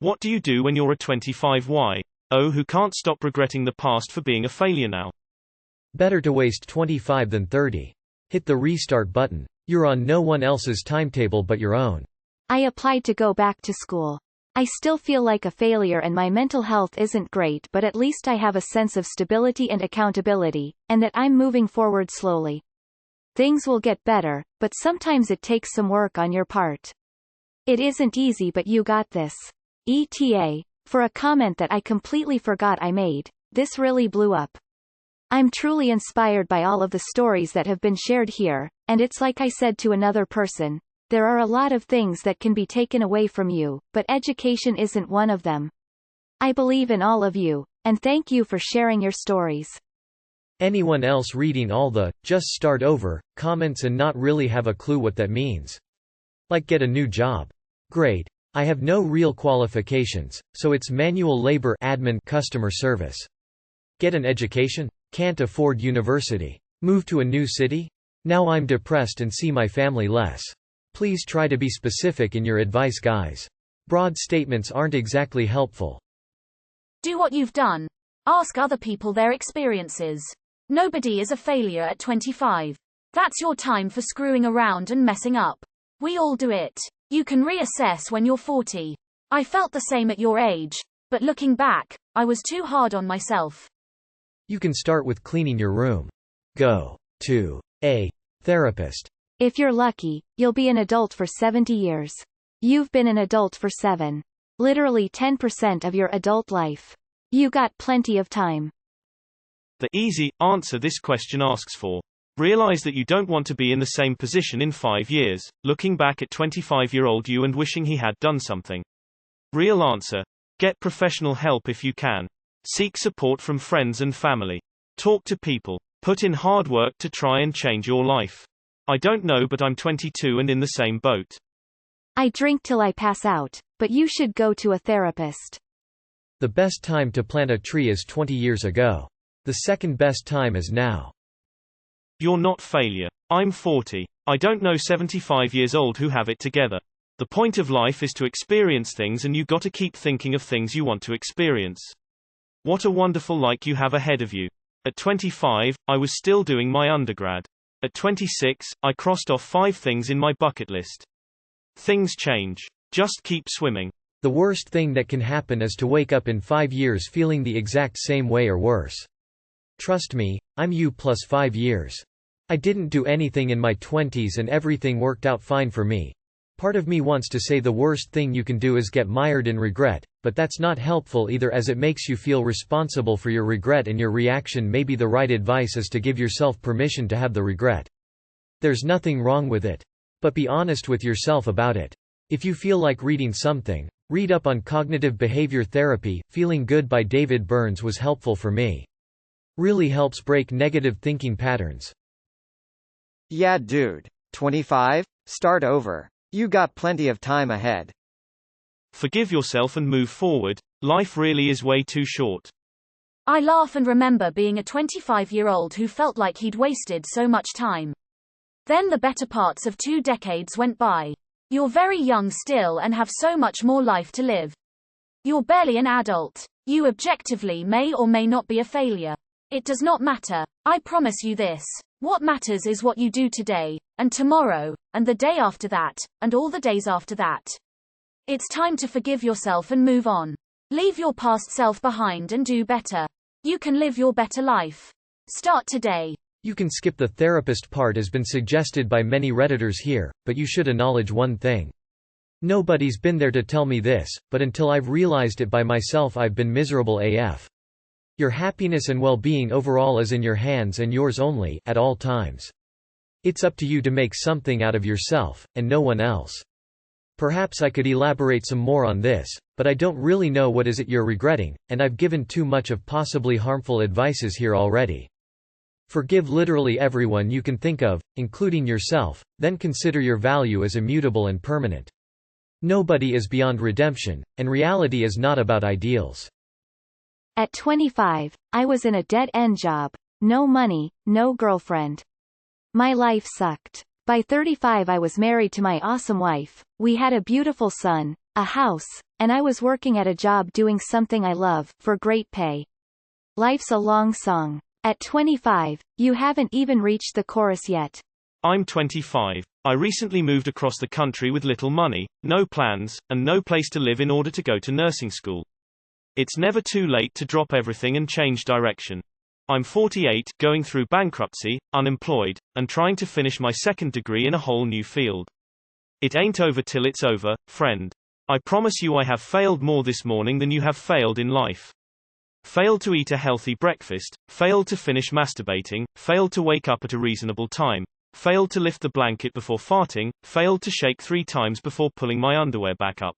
What do you do when you're a 25Y who can't stop regretting the past for being a failure now? Better to waste 25 than 30. Hit the restart button. You're on no one else's timetable but your own. I applied to go back to school. I still feel like a failure and my mental health isn't great, but at least I have a sense of stability and accountability, and that I'm moving forward slowly. Things will get better, but sometimes it takes some work on your part. It isn't easy, but you got this. ETA. For a comment that I completely forgot I made, this really blew up. I'm truly inspired by all of the stories that have been shared here, and it's like I said to another person, there are a lot of things that can be taken away from you, but education isn't one of them. I believe in all of you, and thank you for sharing your stories. Anyone else reading all the "just start over" comments and not really have a clue what that means? Like get a new job. Great. I have no real qualifications, so it's manual labor admin customer service. Get an education? Can't afford university. Move to a new city? Now I'm depressed and see my family less. Please try to be specific in your advice, guys. Broad statements aren't exactly helpful. Do what you've done. Ask other people their experiences. Nobody is a failure at 25. That's your time for screwing around and messing up. We all do it. You can reassess when you're 40. I felt the same at your age, but looking back, I was too hard on myself. You can start with cleaning your room. Go to a therapist. If you're lucky, you'll be an adult for 70 years. You've been an adult for 7. Literally 10% of your adult life. You got plenty of time. The easy answer this question asks for. Realize that you don't want to be in the same position in 5 years, looking back at 25-year-old you and wishing he had done something. Real answer. Get professional help if you can. Seek support from friends and family. Talk to people. Put in hard work to try and change your life. I don't know, but I'm 22 and in the same boat. I drink till I pass out, but you should go to a therapist. The best time to plant a tree is 20 years ago. The second best time is now. You're not failure. I'm 40. I don't know 75 years old who have it together. The point of life is to experience things, and you gotta keep thinking of things you want to experience. What a wonderful life you have ahead of you. At 25, I was still doing my undergrad. At 26, I crossed off 5 things in my bucket list. Things change. Just keep swimming. The worst thing that can happen is to wake up in 5 years feeling the exact same way or worse. Trust me, I'm you plus 5 years. I didn't do anything in my 20s and everything worked out fine for me. Part of me wants to say the worst thing you can do is get mired in regret, but that's not helpful either, as it makes you feel responsible for your regret, and your reaction. Maybe the right advice is to give yourself permission to have the regret. There's nothing wrong with it. But be honest with yourself about it. If you feel like reading something, read up on cognitive behavior therapy. Feeling Good by David Burns was helpful for me. Really helps break negative thinking patterns. Yeah, dude. 25? Start over. You got plenty of time ahead. Forgive yourself and move forward. Life really is way too short. I laugh and remember being a 25-year-old who felt like he'd wasted so much time. Then the better parts of 2 decades went by. You're very young still and have so much more life to live. You're barely an adult. You objectively may or may not be a failure. It does not matter. I promise you this. What matters is what you do today, and tomorrow, and the day after that, and all the days after that. It's time to forgive yourself and move on. Leave your past self behind and do better. You can live your better life. Start today. You can skip the therapist part as been suggested by many Redditors here, but you should acknowledge one thing. Nobody's been there to tell me this, but until I've realized it by myself, I've been miserable AF. Your happiness and well-being overall is in your hands and yours only, at all times. It's up to you to make something out of yourself, and no one else. Perhaps I could elaborate some more on this, but I don't really know what is it you're regretting, and I've given too much of possibly harmful advices here already. Forgive literally everyone you can think of, including yourself, then consider your value as immutable and permanent. Nobody is beyond redemption, and reality is not about ideals. At 25, I was in a dead-end job. No money, no girlfriend. My life sucked. By 35 I was married to my awesome wife, we had a beautiful son, a house, and I was working at a job doing something I love, for great pay. Life's a long song. At 25, you haven't even reached the chorus yet. I'm 25. I recently moved across the country with little money, no plans, and no place to live in order to go to nursing school. It's never too late to drop everything and change direction. I'm 48, going through bankruptcy, unemployed, and trying to finish my second degree in a whole new field. It ain't over till it's over, friend. I promise you I have failed more this morning than you have failed in life. Failed to eat a healthy breakfast, failed to finish masturbating, failed to wake up at a reasonable time, failed to lift the blanket before farting, failed to shake 3 times before pulling my underwear back up.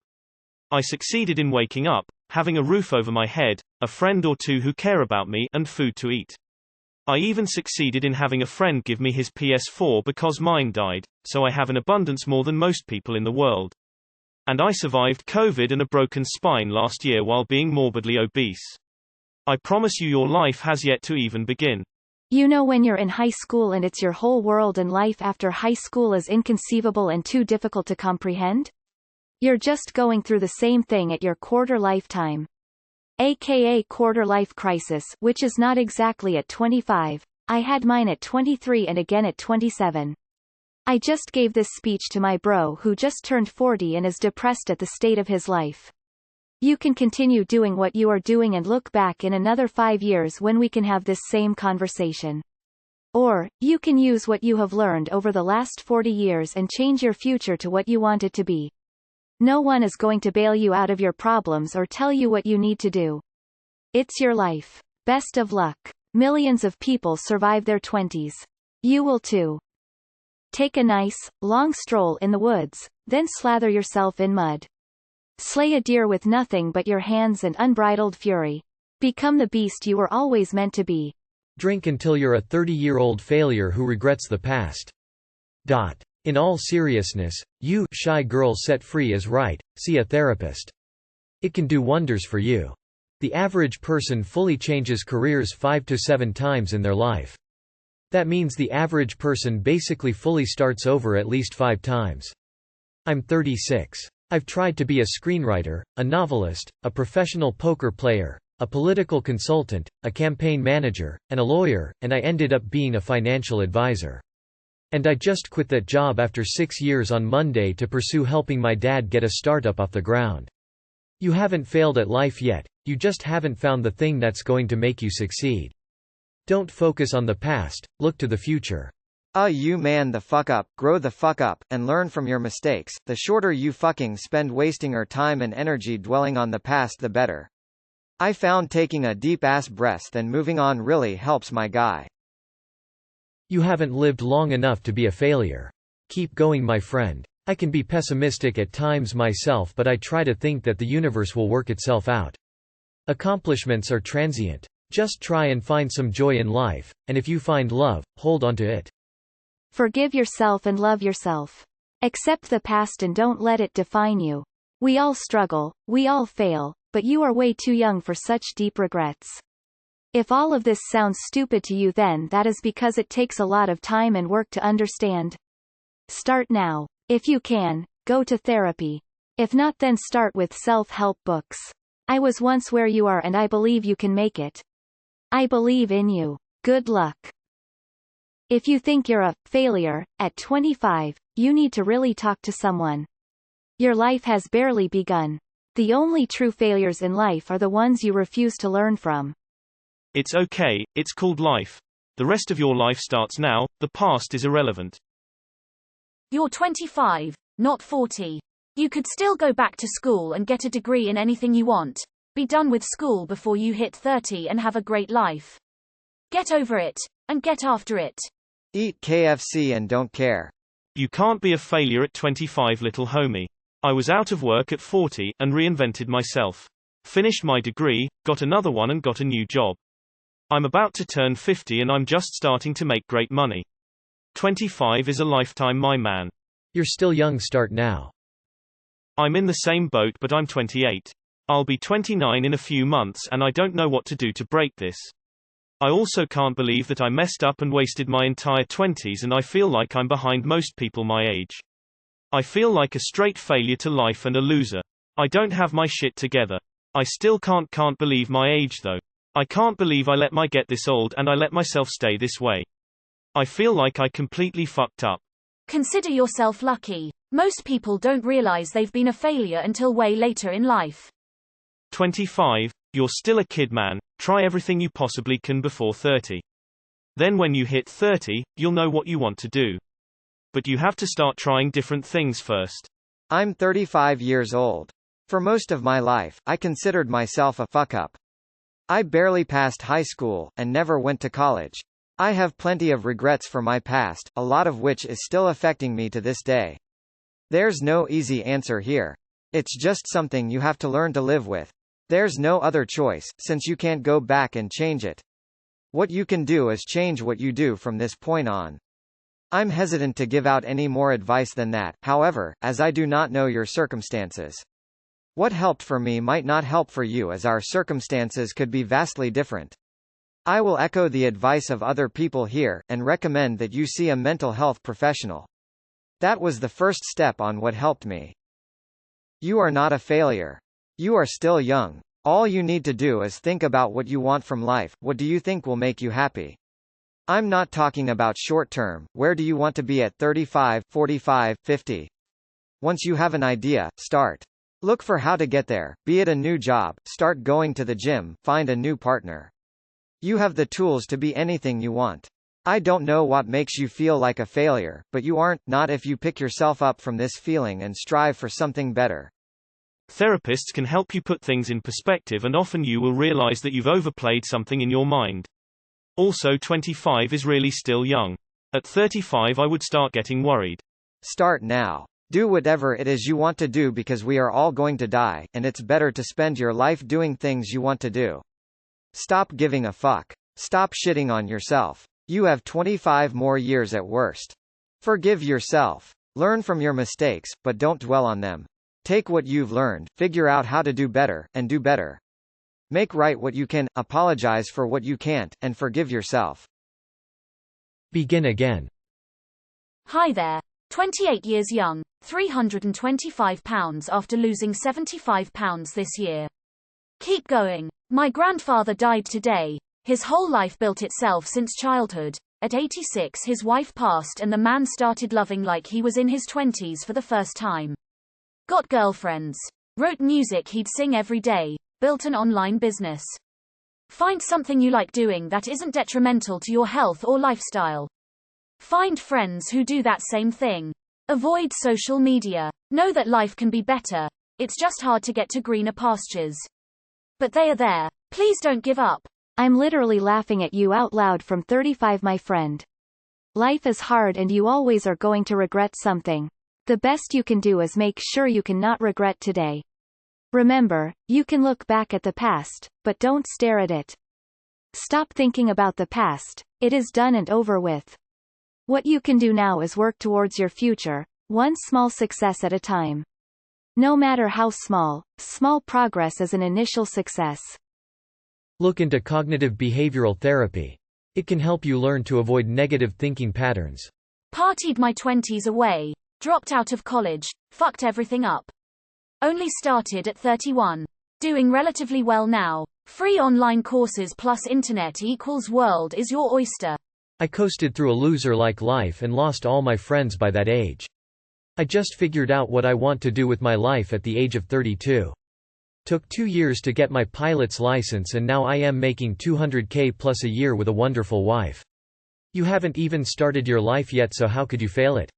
I succeeded in waking up, having a roof over my head, a friend or two who care about me, and food to eat. I even succeeded in having a friend give me his PS4 because mine died, so I have an abundance more than most people in the world. And I survived COVID and a broken spine last year while being morbidly obese. I promise you your life has yet to even begin. You know when you're in high school and it's your whole world and life after high school is inconceivable and too difficult to comprehend? You're just going through the same thing at your quarter lifetime. AKA quarter life crisis, which is not exactly at 25. I had mine at 23 and again at 27. I just gave this speech to my bro who just turned 40 and is depressed at the state of his life. You can continue doing what you are doing and look back in another 5 years when we can have this same conversation. Or, you can use what you have learned over the last 40 years and change your future to what you want it to be. No one is going to bail you out of your problems or tell you what you need to do. It's your life. Best of luck. Millions of people survive their 20s. You will too. Take a nice, long stroll in the woods, then slather yourself in mud. Slay a deer with nothing but your hands and unbridled fury. Become the beast you were always meant to be. Drink until you're a 30-year-old failure who regrets the past. In all seriousness, you, shy girl set free is right, see a therapist. It can do wonders for you. The average person fully changes careers 5 to 7 times in their life. That means the average person basically fully starts over at least 5 times. I'm 36. I've tried to be a screenwriter, a novelist, a professional poker player, a political consultant, a campaign manager, and a lawyer, and I ended up being a financial advisor. And I just quit that job after 6 years on Monday to pursue helping my dad get a startup off the ground. You haven't failed at life yet, you just haven't found the thing that's going to make you succeed. Don't focus on the past, look to the future. You man the fuck up, grow the fuck up, and learn from your mistakes. The shorter you fucking spend wasting your time and energy dwelling on the past the better. I found taking a deep ass breath and moving on really helps my guy. You haven't lived long enough to be a failure. Keep going my friend. I can be pessimistic at times myself, but I try to think that the universe will work itself out. Accomplishments are transient. Just try and find some joy in life, and if you find love, hold on to it. Forgive yourself and love yourself. Accept the past and don't let it define you. We all struggle, we all fail, but you are way too young for such deep regrets. If all of this sounds stupid to you, then that is because it takes a lot of time and work to understand. Start now. If you can, go to therapy. If not, then start with self-help books. I was once where you are and I believe you can make it. I believe in you. Good luck. If you think you're a failure at 25, you need to really talk to someone. Your life has barely begun. The only true failures in life are the ones you refuse to learn from. It's okay, it's called life. The rest of your life starts now, the past is irrelevant. You're 25, not 40. You could still go back to school and get a degree in anything you want. Be done with school before you hit 30 and have a great life. Get over it, and get after it. Eat KFC and don't care. You can't be a failure at 25, little homie. I was out of work at 40, and reinvented myself. Finished my degree, got another one and got a new job. I'm about to turn 50 and I'm just starting to make great money. 25 is a lifetime, my man. You're still young, start now. I'm in the same boat, but I'm 28. I'll be 29 in a few months and I don't know what to do to break this. I also can't believe that I messed up and wasted my entire 20s, and I feel like I'm behind most people my age. I feel like a straight failure to life and a loser. I don't have my shit together. I still can't believe my age though. I can't believe I let my get this old and I let myself stay this way. I feel like I completely fucked up. Consider yourself lucky. Most people don't realize they've been a failure until way later in life. 25. You're still a kid, man. Try everything you possibly can before 30. Then when you hit 30, you'll know what you want to do. But you have to start trying different things first. I'm 35 years old. For most of my life, I considered myself a fuck-up. I barely passed high school, and never went to college. I have plenty of regrets for my past, a lot of which is still affecting me to this day. There's no easy answer here. It's just something you have to learn to live with. There's no other choice, since you can't go back and change it. What you can do is change what you do from this point on. I'm hesitant to give out any more advice than that, however, as I do not know your circumstances. What helped for me might not help for you, as our circumstances could be vastly different. I will echo the advice of other people here, and recommend that you see a mental health professional. That was the first step on what helped me. You are not a failure. You are still young. All you need to do is think about what you want from life. What do you think will make you happy? I'm not talking about short term. Where do you want to be at 35, 45, 50? Once you have an idea, start. Look for how to get there, be it a new job, start going to the gym, find a new partner. You have the tools to be anything you want. I don't know what makes you feel like a failure, but you aren't, not if you pick yourself up from this feeling and strive for something better. Therapists can help you put things in perspective, and often you will realize that you've overplayed something in your mind. Also, 25 is really still young. At 35 I would start getting worried. Start now. Do whatever it is you want to do, because we are all going to die, and it's better to spend your life doing things you want to do. Stop giving a fuck. Stop shitting on yourself. You have 25 more years at worst. Forgive yourself. Learn from your mistakes, but don't dwell on them. Take what you've learned, figure out how to do better, and do better. Make right what you can, apologize for what you can't, and forgive yourself. Begin again. Hi there. 28 years young, 325 pounds after losing 75 pounds this year. Keep going. My grandfather died today. His whole life built itself since childhood. At 86 his wife passed and the man started loving like he was in his 20s for the first time. Got girlfriends. Wrote music he'd sing every day. Built an online business. Find something you like doing that isn't detrimental to your health or lifestyle. Find friends who do that same thing. Avoid social media. Know that life can be better. It's just hard to get to greener pastures. But they are there. Please don't give up. I'm literally laughing at you out loud from 35, my friend. Life is hard and you always are going to regret something. The best you can do is make sure you can not regret today. Remember, you can look back at the past, but don't stare at it. Stop thinking about the past. It is done and over with. What you can do now is work towards your future, one small success at a time. No matter how small, small progress is an initial success. Look into cognitive behavioral therapy. It can help you learn to avoid negative thinking patterns. Partied my 20s away. Dropped out of college. Fucked everything up. Only started at 31. Doing relatively well now. Free online courses plus internet equals world is your oyster. I coasted through a loser-like life and lost all my friends by that age. I just figured out what I want to do with my life at the age of 32. Took 2 years to get my pilot's license and now I am making $200K plus a year with a wonderful wife. You haven't even started your life yet, so how could you fail it?